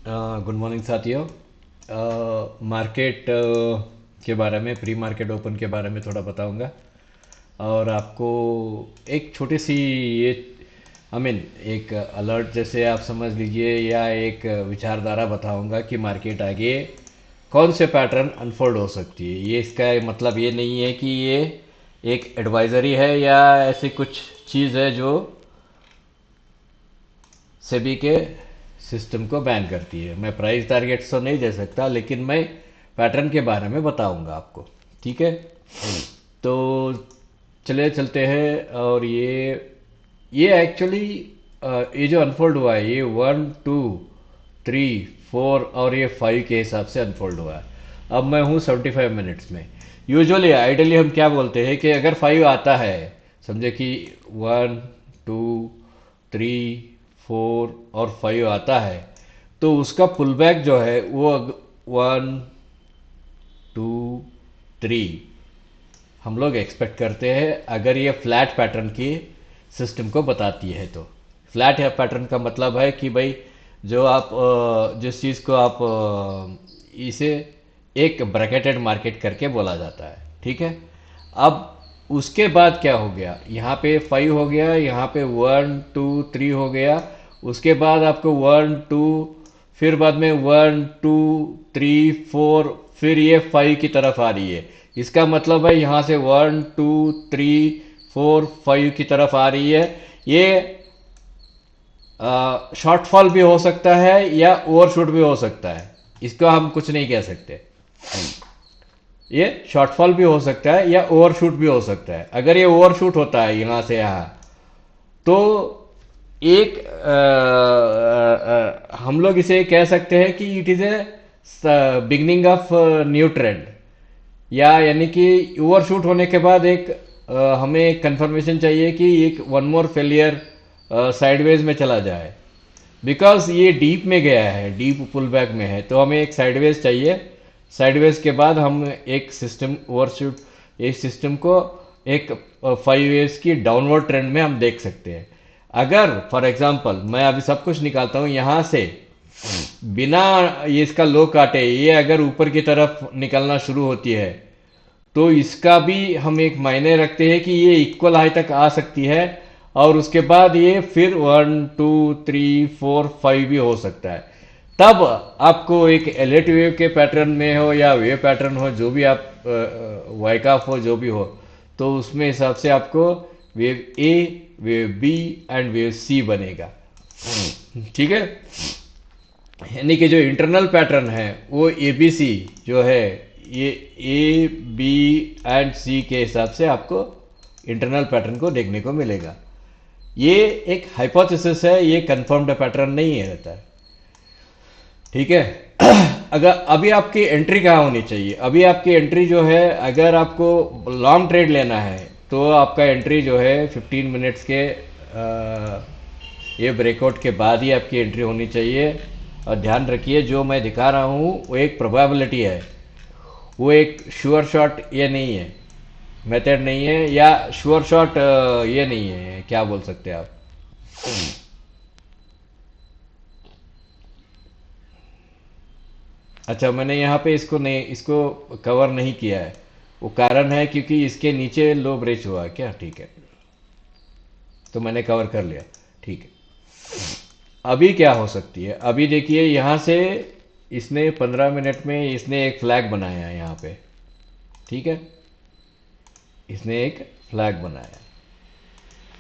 Good morning साथियों। Market के बारे में, प्री मार्केट ओपन के बारे में थोड़ा बताऊंगा। और आपको एक छोटी सी ये एक अलर्ट जैसे आप समझ लीजिए, या एक विचारधारा बताऊंगा कि मार्केट आगे कौन से पैटर्न अनफोल्ड हो सकती है। ये इसका मतलब ये नहीं है कि ये एक एडवाइजरी है या ऐसी कुछ चीज़ है जो सेबी के सिस्टम को बैन करती है। मैं प्राइस टारगेट्स तो नहीं दे सकता, लेकिन मैं पैटर्न के बारे में बताऊंगा आपको। ठीक है, तो चले चलते हैं। और ये एक्चुअली ये जो अनफोल्ड हुआ है, ये 1 2 3 4 और ये 5 के हिसाब से अनफोल्ड हुआ है। अब मैं हूँ 75 मिनट्स में। यूजुअली आइडियली हम क्या बोलते हैं कि अगर 5 आता है, समझे कि 1 2 3 4 और 5 आता है, तो उसका पुल बैक जो है वो 1 2 3 हम लोग एक्सपेक्ट करते हैं, अगर ये फ्लैट पैटर्न की सिस्टम को बताती है तो। फ्लैट पैटर्न का मतलब है कि भाई, जो आप जिस चीज़ को आप इसे एक ब्रैकेटेड मार्केट करके बोला जाता है। ठीक है। अब उसके बाद क्या हो गया, यहाँ पे 5 हो गया, यहाँ पे 1 2 3 हो गया। उसके बाद आपको 1 2, फिर बाद में 1 2 3 4, फिर ये 5 की तरफ आ रही है। इसका मतलब है यहाँ से 1 2 3 4 5 की तरफ आ रही है। ये शॉर्टफॉल भी हो सकता है या ओवरशूट भी हो सकता है, इसको हम कुछ नहीं कह सकते। ये शॉर्टफॉल भी हो सकता है या ओवरशूट भी हो सकता है। अगर ये ओवरशूट होता है यहाँ से यहाँ, तो एक हम लोग इसे कह सकते हैं कि it is a beginning of new trend. या यानी कि ओवरशूट होने के बाद एक हमें कंफर्मेशन चाहिए कि एक वन मोर फेलियर साइडवेज में चला जाए। बिकॉज ये डीप में गया है, डीप पुल बैक में है, तो हमें एक साइडवेज चाहिए। साइडवेज के बाद हम एक सिस्टम ओवरशूट, एक सिस्टम को एक 5 ईयर्स की डाउनवर्ड ट्रेंड में हम देख सकते हैं। अगर फॉर एग्जांपल मैं अभी सब कुछ निकालता हूं यहां से, बिना ये इसका लो काटे, ये अगर ऊपर की तरफ निकलना शुरू होती है, तो इसका भी हम एक मायने रखते हैं कि ये इक्वल हाई तक आ सकती है। और उसके बाद ये फिर 1 2 3 4 5 भी हो सकता है। तब आपको एक एलेट वेव के पैटर्न में हो या वेव पैटर्न हो, जो भी आप वाइकॉफ हो, जो भी हो, तो उसमें हिसाब से आपको wave A, wave B and wave C बनेगा। ठीक है। यानी कि जो इंटरनल पैटर्न है वो एबीसी जो है, ये ए बी एंड सी के हिसाब से आपको इंटरनल पैटर्न को देखने को मिलेगा। ये एक हाइपोथेसिस है, ये कंफर्म्ड पैटर्न नहीं है रहता है। ठीक है। अगर अभी आपकी एंट्री कहाँ होनी चाहिए, अभी आपकी एंट्री जो है, अगर आपको लॉन्ग ट्रेड लेना है तो आपका एंट्री जो है 15 मिनट्स के ये ब्रेकआउट के बाद ही आपकी एंट्री होनी चाहिए। और ध्यान रखिए, जो मैं दिखा रहा हूँ वो एक प्रोबेबिलिटी है, वो एक श्योर शॉट ये नहीं है, मेथड नहीं है, या श्योर शॉट ये नहीं है, क्या बोल सकते हैं आप। अच्छा, मैंने यहाँ पे इसको नहीं, इसको कवर नहीं किया है। वो कारण है क्योंकि इसके नीचे लो ब्रेच हुआ है क्या। ठीक है, तो मैंने कवर कर लिया। ठीक है। अभी क्या हो सकती है, अभी देखिए यहाँ से इसने 15 मिनट में इसने एक फ्लैग बनाया है यहाँ पे। ठीक है, इसने एक फ्लैग बनाया।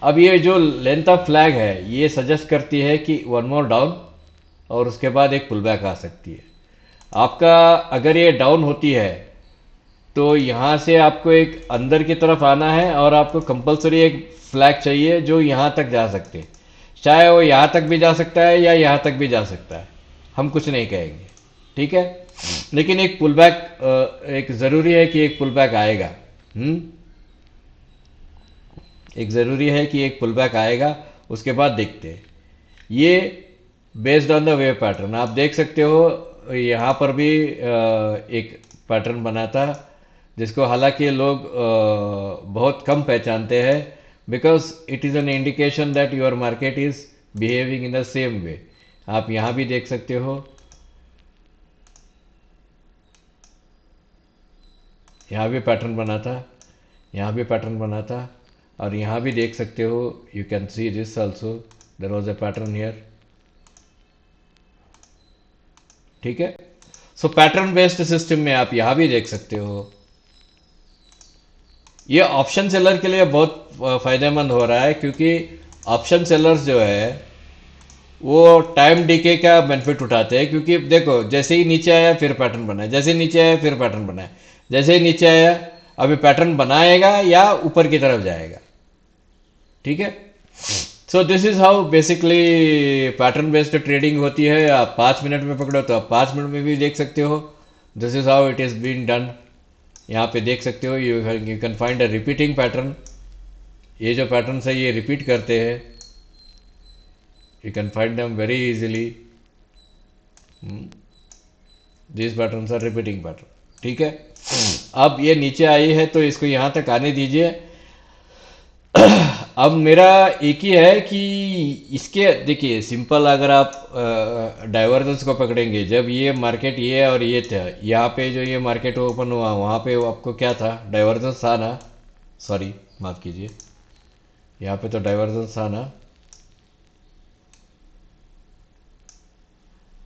अब ये जो लेंथ ऑफ फ्लैग है, ये सजेस्ट करती है कि वन मोर डाउन और उसके बाद एक पुल बैक आ सकती है। आपका अगर ये डाउन होती है, तो यहाँ से आपको एक अंदर की तरफ आना है और आपको कंपलसरी एक फ्लैग चाहिए जो यहाँ तक जा सकते। चाहे वो यहाँ तक भी जा सकता है या यहाँ तक भी जा सकता है, हम कुछ नहीं कहेंगे। ठीक है। लेकिन एक पुल बैक, एक ज़रूरी है कि एक पुल बैक आएगा। एक ज़रूरी है कि एक पुल बैक आएगा। उसके बाद देखते हैं। ये based on the wave pattern आप देख सकते हो, यहाँ पर भी एक पैटर्न बना था, जिसको हालांकि लोग बहुत कम पहचानते हैं। Because it is an indication that your market is behaving in the same way. आप यहाँ भी देख सकते हो यहाँ भी पैटर्न बना था, यहाँ भी पैटर्न बना था, और यहाँ भी देख सकते हो, you can see this also, there was a pattern here. ठीक है, सो पैटर्न बेस्ड सिस्टम में आप यहाँ भी देख सकते हो। ये ऑप्शन सेलर के लिए बहुत फायदेमंद हो रहा है, क्योंकि ऑप्शन सेलर्स जो है वो टाइम डीके का बेनिफिट उठाते हैं। क्योंकि देखो, जैसे ही नीचे आया फिर पैटर्न बनाया, जैसे ही नीचे आया फिर पैटर्न बनाया, जैसे ही नीचे आया अभी पैटर्न बनाएगा या ऊपर की तरफ जाएगा। ठीक है, so this is how basically pattern based trading होती है। आप 5 मिनट में पकड़ो तो आप 5 मिनट में भी देख सकते हो। This is how it is been done. यहाँ पे देख सकते हो, you can find a repeating pattern. ये जो पैटर्न है ये रिपीट करते हैं, you can find them very easily. This pattern are repeating pattern. ठीक है, अब ये नीचे आई है तो इसको यहाँ तक आने दीजिए। अब मेरा एक ही है कि इसके देखिए, सिंपल अगर आप डाइवर्जेंस को पकड़ेंगे, जब ये मार्केट ये और ये था, यहाँ पे जो ये मार्केट ओपन हुआ वहाँ पे आपको क्या था, डाइवर्जेंस था ना, सॉरी माफ कीजिए, यहाँ पे तो डाइवर्जेंस था ना,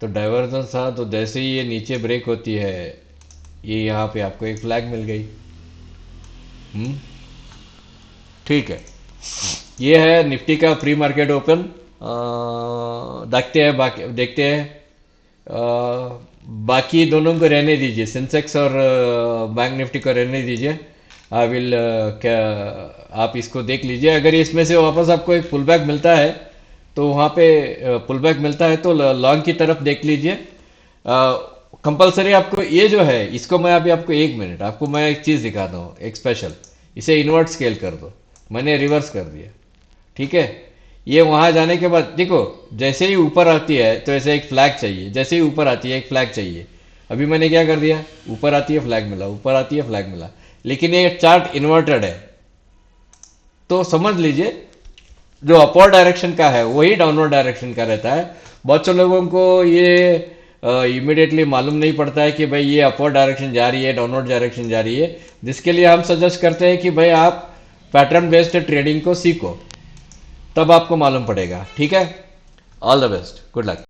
तो डाइवर्जेंस था, तो जैसे ही ये नीचे ब्रेक होती है, ये यहाँ पे आपको एक फ्लैग मिल गई। ठीक है, ये है निफ्टी का प्री मार्केट ओपन। देखते हैं बाकी, देखते हैं बाकी दोनों को रहने दीजिए, सेंसेक्स और बैंक निफ्टी को रहने दीजिए। आई विल क्या, आप इसको देख लीजिए। अगर इसमें से वापस आपको एक पुल बैक मिलता है तो वहाँ पे पुल बैक मिलता है तो लॉन्ग की तरफ देख लीजिए। कंपलसरी आपको ये जो है, इसको मैं अभी आपको 1 मिनट आपको मैं एक चीज़ दिखाता हूँ, एक स्पेशल। इसे इन्वर्ट स्केल कर दो, मैंने रिवर्स कर दिया। ठीक है, ये वहां जाने के बाद देखो, जैसे ही ऊपर आती है तो ऐसे एक फ्लैग चाहिए, जैसे ही ऊपर आती है एक फ्लैग चाहिए। अभी मैंने क्या कर दिया, ऊपर आती है फ्लैग मिला, ऊपर आती है फ्लैग मिला, लेकिन ये चार्ट इन्वर्टेड है। तो समझ लीजिए, जो अपवर्ड डायरेक्शन का है वही डाउनवर्ड डायरेक्शन का रहता है। बहुत से लोगों को ये इमिडिएटली मालूम नहीं पड़ता है कि भाई ये अपवर्ड डायरेक्शन जा रही है, डाउनवर्ड डायरेक्शन जा रही है। जिसके लिए हम सजेस्ट करते हैं कि भाई आप पैटर्न बेस्ड ट्रेडिंग को सीखो, तब आपको मालूम पड़ेगा। ठीक है, all the best, good luck.